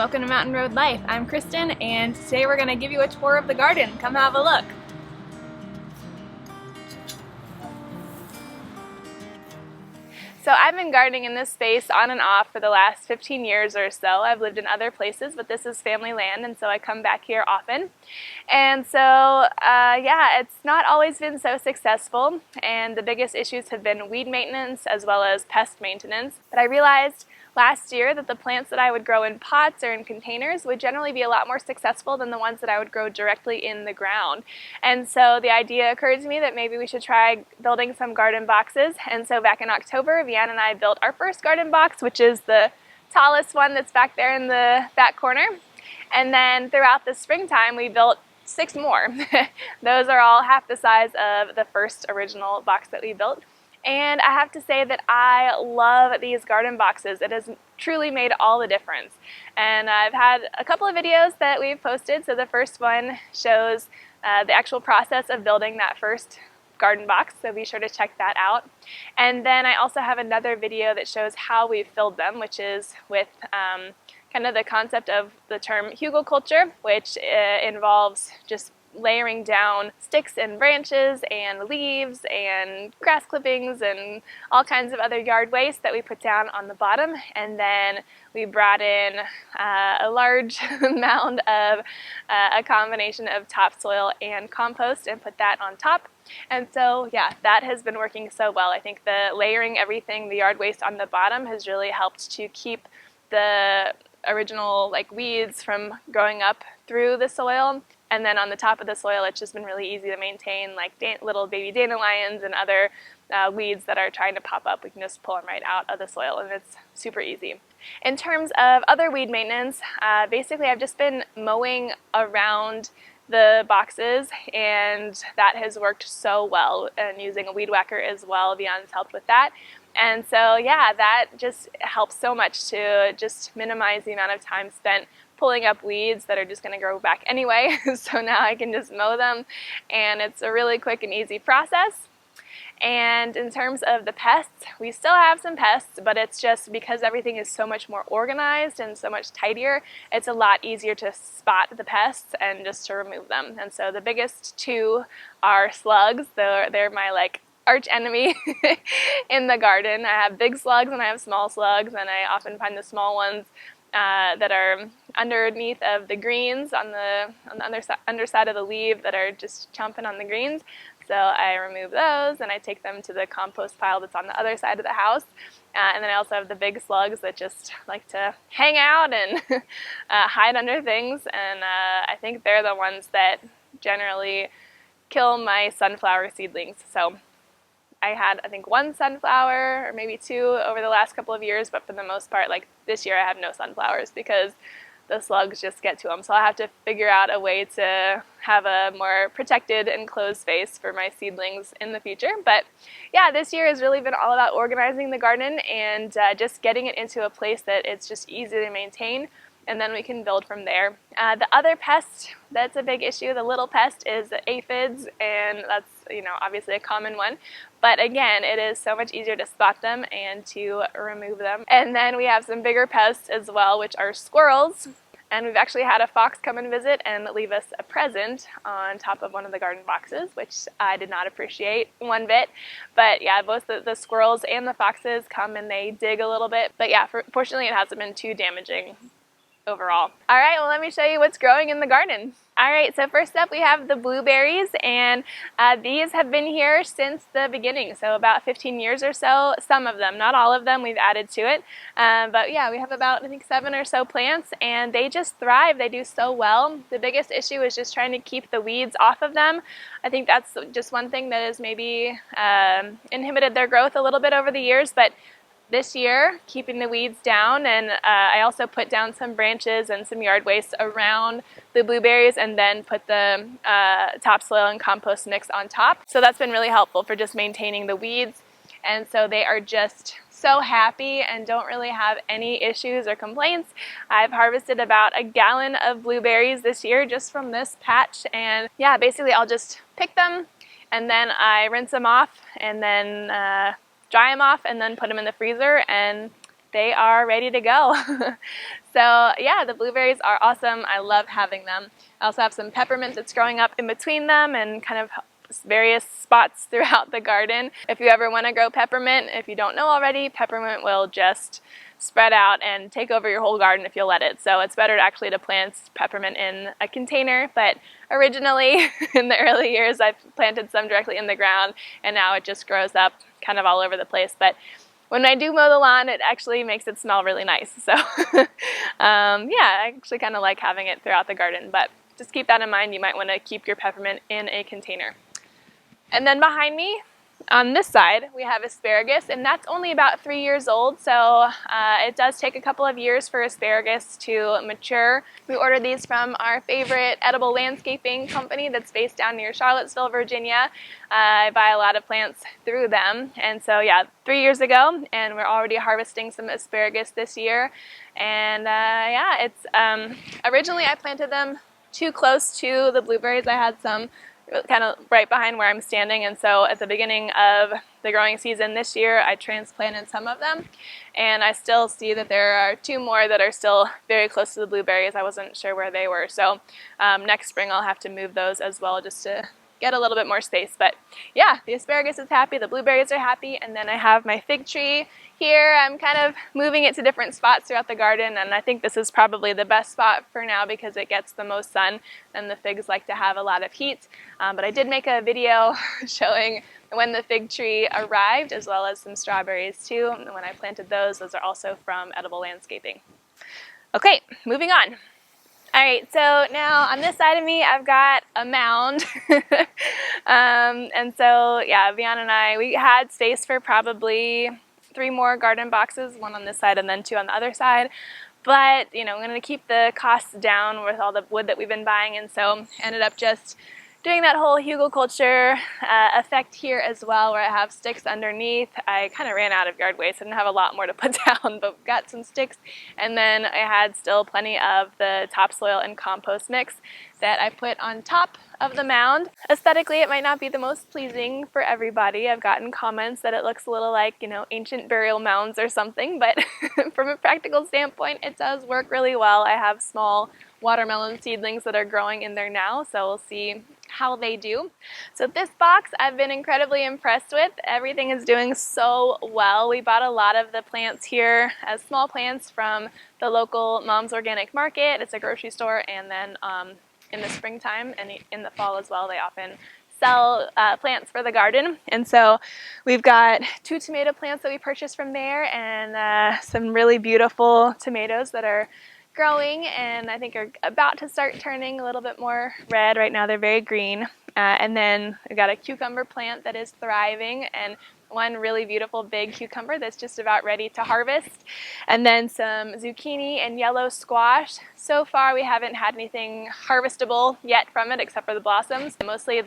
welcome to Mountain Road Life. I'm Kristen, and today we're going to give you a tour of the garden. Come have a look. So I've been gardening in this space on and off for the last 15 years or so. I've lived in other places, but this is family land, and so I come back here often. And so, yeah, it's not always been so successful, and the biggest issues have been weed maintenance as well as pest maintenance. But I realized last year that the plants that I would grow in pots or in containers would generally be a lot more successful than the ones that I would grow directly in the ground. And so the idea occurred to me that maybe we should try building some garden boxes. And so back in October, Wiehan and I built our first garden box, which is the tallest one that's back there in the back corner. And then throughout the springtime, we built 6 more. Those are all half the size of the first original box that we built. And I have to say that I love these garden boxes. It has truly made all the difference. And I've had a couple of videos that we've posted. So the first one shows the actual process of building that first garden box, so be sure to check that out. And then I also have another video that shows how we've filled them, which is with kind of the concept of the term hugelkultur, which involves just layering down sticks and branches and leaves and grass clippings and all kinds of other yard waste that we put down on the bottom, and then we brought in a large mound of a combination of topsoil and compost and put that on top. And so yeah, that has been working so well. I think the layering everything, the yard waste on the bottom, has really helped to keep the original weeds from growing up through the soil. And then on the top of the soil, it's just been really easy to maintain, like little baby dandelions and other weeds that are trying to pop up. We can just pull them right out of the soil, and it's super easy. In terms of other weed maintenance, basically I've just been mowing around the boxes, and that has worked so well, and using a weed whacker as well. Wiehan's helped with that. And so yeah, that just helps so much to just minimize the amount of time spent pulling up weeds that are just going to grow back anyway. So now I can just mow them, and it's a really quick and easy process. And in terms of the pests, we still have some pests, but it's just because everything is so much more organized and so much tidier, it's a lot easier to spot the pests and just to remove them. And so the biggest 2 are slugs. They're my arch enemy in the garden. I have big slugs and I have small slugs, and I often find the small ones that are underneath of the greens on the underside of the leaf that are just chomping on the greens. So I remove those and I take them to the compost pile that's on the other side of the house. And then I also have the big slugs that just like to hang out and hide under things. And I think they're the ones that generally kill my sunflower seedlings. So I had, I think, 1 sunflower or maybe 2 over the last couple of years, but for the most part, like this year, I have no sunflowers because the slugs just get to them. So I have to figure out a way to have a more protected and closed space for my seedlings in the future. But yeah, this year has really been all about organizing the garden and just getting it into a place that it's just easy to maintain, and then we can build from there. The other pest that's a big issue, the little pest, is the aphids, and that's obviously a common one. But again, it is so much easier to spot them and to remove them. And then we have some bigger pests as well, which are squirrels. And we've actually had a fox come and visit and leave us a present on top of one of the garden boxes, which I did not appreciate one bit. But yeah, both the squirrels and the foxes come and they dig a little bit. But yeah, fortunately it hasn't been too damaging overall. All right, well, let me show you what's growing in the garden. All right, so first up we have the blueberries, and these have been here since the beginning, so about 15 years or so. Some of them, not all of them, we've added to it. But yeah, we have about, I think, 7 or so plants, and they just thrive. They do so well. The biggest issue is just trying to keep the weeds off of them. I think that's just one thing that has maybe inhibited their growth a little bit over the years, but this year, keeping the weeds down, and I also put down some branches and some yard waste around the blueberries and then put the topsoil and compost mix on top. So that's been really helpful for just maintaining the weeds, and so they are just so happy and don't really have any issues or complaints. I've harvested about 1 gallon of blueberries this year just from this patch, and yeah, basically I'll just pick them and then I rinse them off and then dry them off and then put them in the freezer, and they are ready to go. So yeah, the blueberries are awesome. I love having them. I also have some peppermint that's growing up in between them and kind of various spots throughout the garden. If you ever want to grow peppermint, if you don't know already, peppermint will just spread out and take over your whole garden if you'll let it. So it's better actually to plant peppermint in a container, but originally in the early years I planted some directly in the ground, and now it just grows up kind of all over the place. But when I do mow the lawn, it actually makes it smell really nice. So yeah, I actually kind of like having it throughout the garden, but just keep that in mind. You might want to keep your peppermint in a container. And then behind me, on this side, we have asparagus, and that's only about 3 years old, so it does take a couple of years for asparagus to mature. We ordered these from our favorite edible landscaping company that's based down near Charlottesville, Virginia. I buy a lot of plants through them, and so yeah, 3 years ago, and we're already harvesting some asparagus this year. And yeah, it's originally I planted them too close to the blueberries. I had some kind of right behind where I'm standing, and so at the beginning of the growing season this year I transplanted some of them, and I still see that there are 2 more that are still very close to the blueberries. I wasn't sure where they were, so next spring I'll have to move those as well just to get a little bit more space. But yeah, the asparagus is happy, the blueberries are happy, and then I have my fig tree here. I'm kind of moving it to different spots throughout the garden, and I think this is probably the best spot for now because it gets the most sun, and the figs like to have a lot of heat. But I did make a video showing when the fig tree arrived, as well as some strawberries too. And when I planted those are also from Edible Landscaping. Okay, moving on. Alright, so now on this side of me I've got a mound. And so yeah, Wiehan and I, we had space for probably 3 more garden boxes, 1 on this side and then 2 on the other side. But, you know, I'm going to keep the costs down with all the wood that we've been buying, and so ended up just doing that whole hugelkultur effect here as well, where I have sticks underneath. I kind of ran out of yard waste. I didn't have a lot more to put down, but got some sticks. And then I had still plenty of the topsoil and compost mix that I put on top of the mound. Aesthetically, it might not be the most pleasing for everybody. I've gotten comments that it looks a little like, you know, ancient burial mounds or something, but from a practical standpoint, it does work really well. I have small watermelon seedlings that are growing in there now, so we'll see how they do. So this box I've been incredibly impressed with. Everything is doing so well. We bought a lot of the plants here as small plants from the local Mom's Organic Market. It's a grocery store, and then in the springtime and in the fall as well, they often sell plants for the garden. And so we've got 2 tomato plants that we purchased from there, and some really beautiful tomatoes that are growing and I think are about to start turning a little bit more red. Right now they're very green. And then we've got a cucumber plant that is thriving, and 1 really beautiful big cucumber that's just about ready to harvest. And then some zucchini and yellow squash. So far we haven't had anything harvestable yet from it except for the blossoms. Mostly we've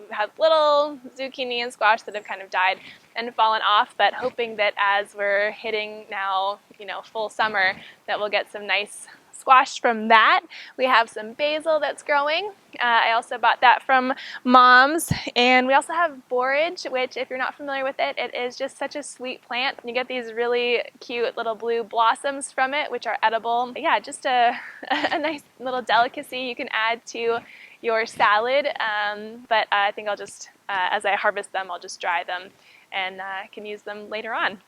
had little zucchini and squash that have kind of died and fallen off, but hoping that as we're hitting now, you know, full summer, that we'll get some nice squash from that. We have some basil that's growing. I also bought that from Mom's. And we also have borage, which if you're not familiar with it, it is just such a sweet plant. You get these really cute little blue blossoms from it, which are edible. Yeah, just a nice little delicacy you can add to your salad. But I think I'll just, as I harvest them, I'll just dry them and can use them later on.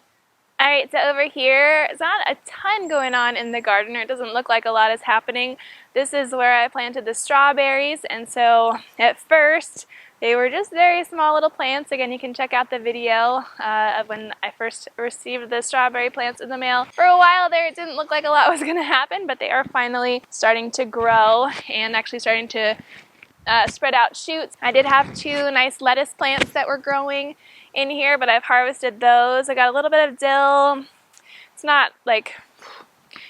Alright, so over here, it's not a ton going on in the garden, or it doesn't look like a lot is happening. This is where I planted the strawberries, and so at first they were just very small little plants. Again, you can check out the video of when I first received the strawberry plants in the mail. For a while there, it didn't look like a lot was going to happen, but they are finally starting to grow and actually starting to spread out shoots. I did have 2 nice lettuce plants that were growing in here, but I've harvested those. I got a little bit of dill. It's not like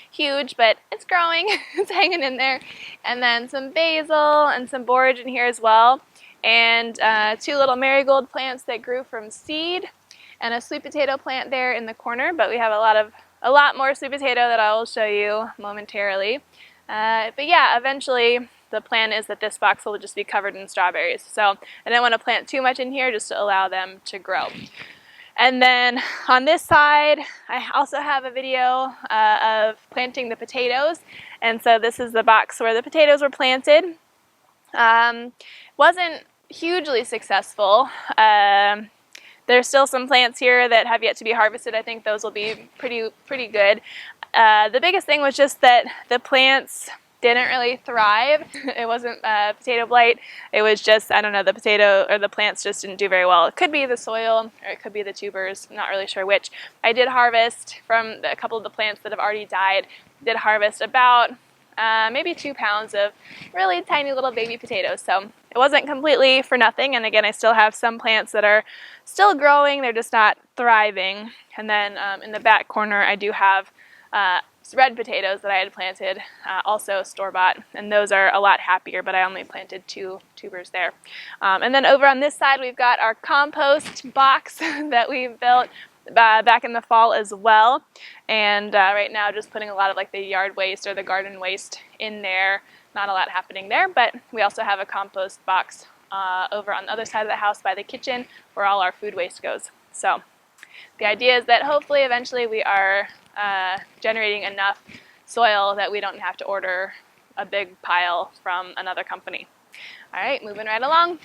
huge, but it's growing. It's hanging in there. And then some basil and some borage in here as well. And 2 little marigold plants that grew from seed, and a sweet potato plant there in the corner. But we have a lot more sweet potato that I will show you momentarily. But yeah, eventually the plan is that this box will just be covered in strawberries. So I didn't want to plant too much in here just to allow them to grow. And then on this side, I also have a video of planting the potatoes. And so this is the box where the potatoes were planted. Wasn't hugely successful. There's still some plants here that have yet to be harvested. I think those will be pretty good. The biggest thing was just that the plants didn't really thrive. It wasn't potato blight. It was just, I don't know, the potato or the plants just didn't do very well. It could be the soil or it could be the tubers. I'm not really sure which. I did harvest from a couple of the plants that have already died. Did harvest about maybe 2 pounds of really tiny little baby potatoes. So it wasn't completely for nothing. And again, I still have some plants that are still growing. They're just not thriving. And then in the back corner, I do have red potatoes that I had planted, also store-bought, and those are a lot happier, but I only planted 2 tubers there. And then over on this side, we've got our compost box that we built back in the fall as well. And right now, just putting a lot of like the yard waste or the garden waste in there. Not a lot happening there, but we also have a compost box over on the other side of the house by the kitchen where all our food waste goes. So the idea is that hopefully eventually we are generating enough soil that we don't have to order a big pile from another company. All right, moving right along.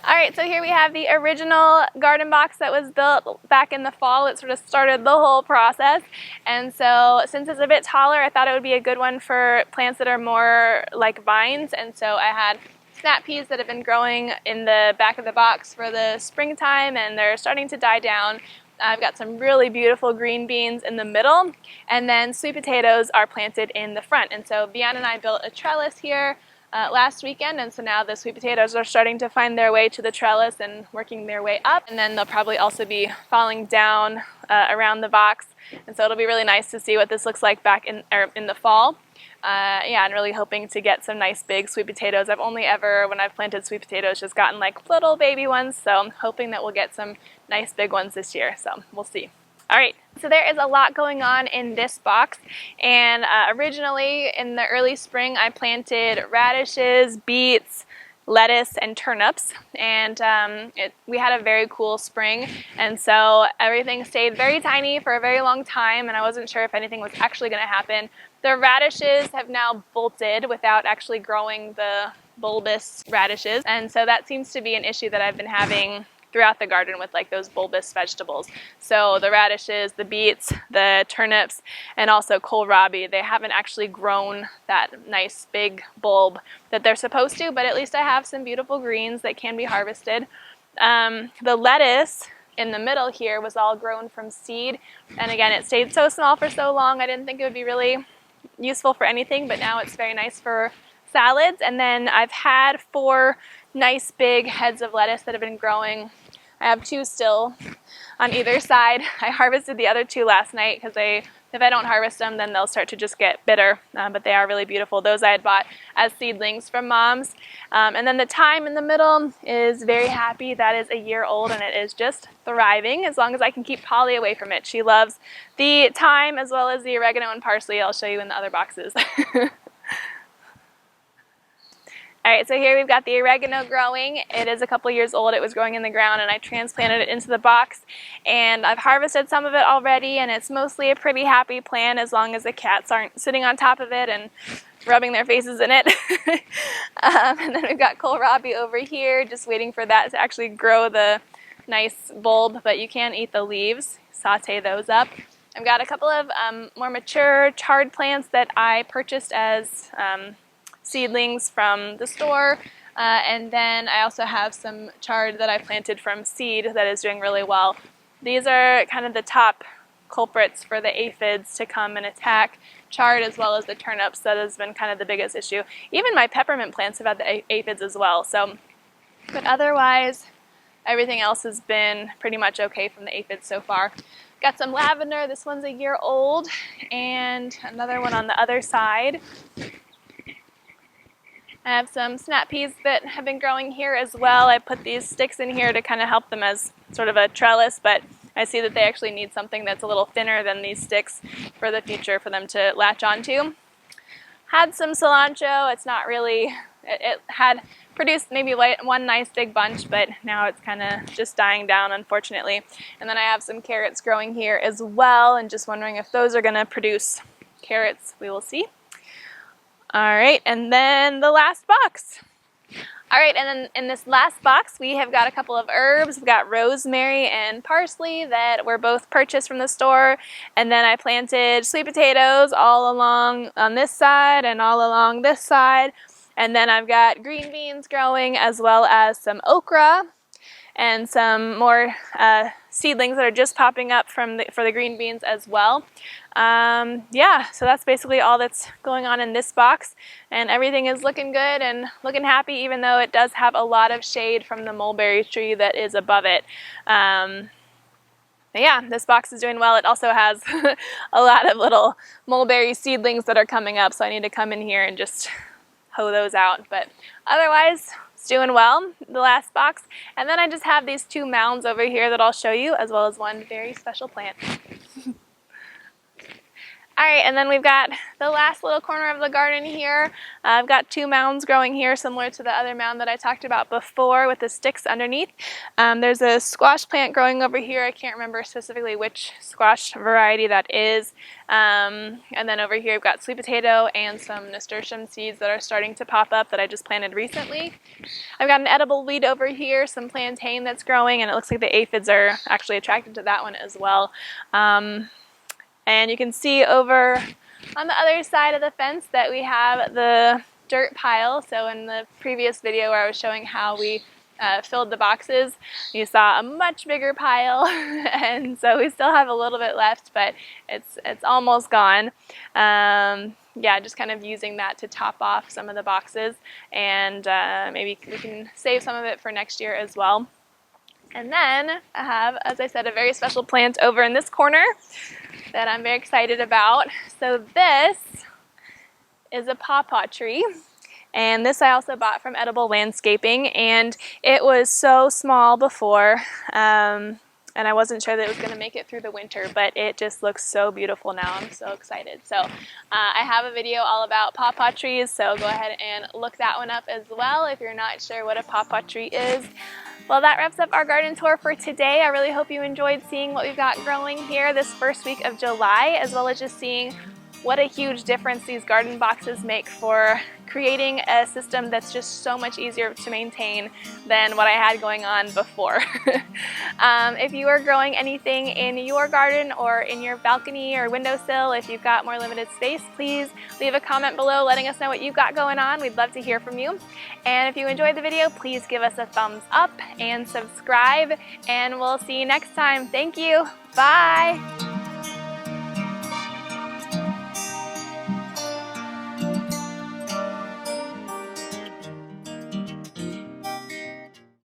All right, so here we have the original garden box that was built back in the fall. It sort of started the whole process. And so since it's a bit taller, I thought it would be a good one for plants that are more like vines. And so I had snap peas that have been growing in the back of the box for the springtime, and they're starting to die down. I've got some really beautiful green beans in the middle, and then sweet potatoes are planted in the front. And so Wiehan and I built a trellis here last weekend, and so now the sweet potatoes are starting to find their way to the trellis and working their way up, and then they'll probably also be falling down around the box. And so it'll be really nice to see what this looks like back in the fall. Yeah, I'm really hoping to get some nice big sweet potatoes. I've only ever, when I've planted sweet potatoes, just gotten like little baby ones, so I'm hoping that we'll get some nice big ones this year, so we'll see. All right, so there is a lot going on in this box, and originally in the early spring I planted radishes, beets, lettuce, and turnips, and we had a very cool spring, and so everything stayed very tiny for a very long time, and I wasn't sure if anything was actually going to happen. The radishes have now bolted without actually growing the bulbous radishes, and so that seems to be an issue that I've been having throughout the garden with like those bulbous vegetables. So the radishes, the beets, the turnips, and also kohlrabi, they haven't actually grown that nice big bulb that they're supposed to, but at least I have some beautiful greens that can be harvested. The lettuce in the middle here was all grown from seed, and again, it stayed so small for so long, I didn't think it would be really useful for anything, but now it's very nice for salads. And then I've had 4 nice big heads of lettuce that have been growing. I have 2 still on either side. I harvested the other 2 last night because if I don't harvest them, then they'll start to just get bitter, but they are really beautiful. Those I had bought as seedlings from moms. And then the thyme in the middle is very happy. That is a year old, and it is just thriving as long as I can keep Polly away from it. She loves the thyme as well as the oregano and parsley. I'll show you in the other boxes. All right, so here we've got the oregano growing. It is a couple years old. It was growing in the ground, and I transplanted it into the box, and I've harvested some of it already, and it's mostly a pretty happy plant as long as the cats aren't sitting on top of it and rubbing their faces in it. And then we've got kohlrabi over here, just waiting for that to actually grow the nice bulb, but you can eat the leaves, saute those up. I've got a couple of more mature chard plants that I purchased as seedlings from the store, and then I also have some chard that I planted from seed that is doing really well. These are kind of the top culprits for the aphids to come and attack chard as well as the turnips. That has been kind of the biggest issue. Even my peppermint plants have had the aphids as well. So, but otherwise, everything else has been pretty much okay from the aphids so far. Got some lavender. This one's a year old, and another one on the other side. I have some snap peas that have been growing here as well. I put these sticks in here to kind of help them as sort of a trellis, but I see that they actually need something that's a little thinner than these sticks for the future for them to latch onto. Had some cilantro. It's not really, it had produced maybe one nice big bunch, but now it's kind of just dying down, unfortunately. And then I have some carrots growing here as well, and just wondering if those are going to produce carrots. We will see. All right, and then the last box. All right, and then in this last box, we have got a couple of herbs. We've got rosemary and parsley that were both purchased from the store. And then I planted sweet potatoes all along on this side and all along this side. And then I've got green beans growing, as well as some okra and some more seedlings that are just popping up for the green beans as well. Yeah, so that's basically all that's going on in this box, and everything is looking good and looking happy, even though it does have a lot of shade from the mulberry tree that is above it. Yeah, this box is doing well. It also has a lot of little mulberry seedlings that are coming up, so I need to come in here and just hoe those out. But otherwise, it's doing well, the last box. And then I just have these 2 mounds over here that I'll show you, as well as one very special plant. All right, and then we've got the last little corner of the garden here. I've got 2 mounds growing here, similar to the other mound that I talked about before with the sticks underneath. There's a squash plant growing over here. I can't remember specifically which squash variety that is. And then over here I've got sweet potato and some nasturtium seeds that are starting to pop up that I just planted recently. I've got an edible weed over here, some plantain that's growing, and it looks like the aphids are actually attracted to that one as well. And you can see over on the other side of the fence that we have the dirt pile. So in the previous video where I was showing how we filled the boxes, you saw a much bigger pile, and so we still have a little bit left, but it's almost gone. Yeah, just kind of using that to top off some of the boxes, and maybe we can save some of it for next year as well. And then I have, as I said, a very special plant over in this corner that I'm very excited about. So this is a pawpaw tree, and this I also bought from Edible Landscaping, and it was so small before, and I wasn't sure that it was going to make it through the winter, but it just looks so beautiful now. I'm so excited. So I have a video all about pawpaw trees, so go ahead and look that one up as well if you're not sure what a pawpaw tree is. Well, that wraps up our garden tour for today. I really hope you enjoyed seeing what we've got growing here this first week of July, as well as just seeing what a huge difference these garden boxes make for creating a system that's just so much easier to maintain than what I had going on before. If you are growing anything in your garden or in your balcony or windowsill, if you've got more limited space, please leave a comment below letting us know what you've got going on. We'd love to hear from you. And if you enjoyed the video, please give us a thumbs up and subscribe, and we'll see you next time. Thank you. Bye.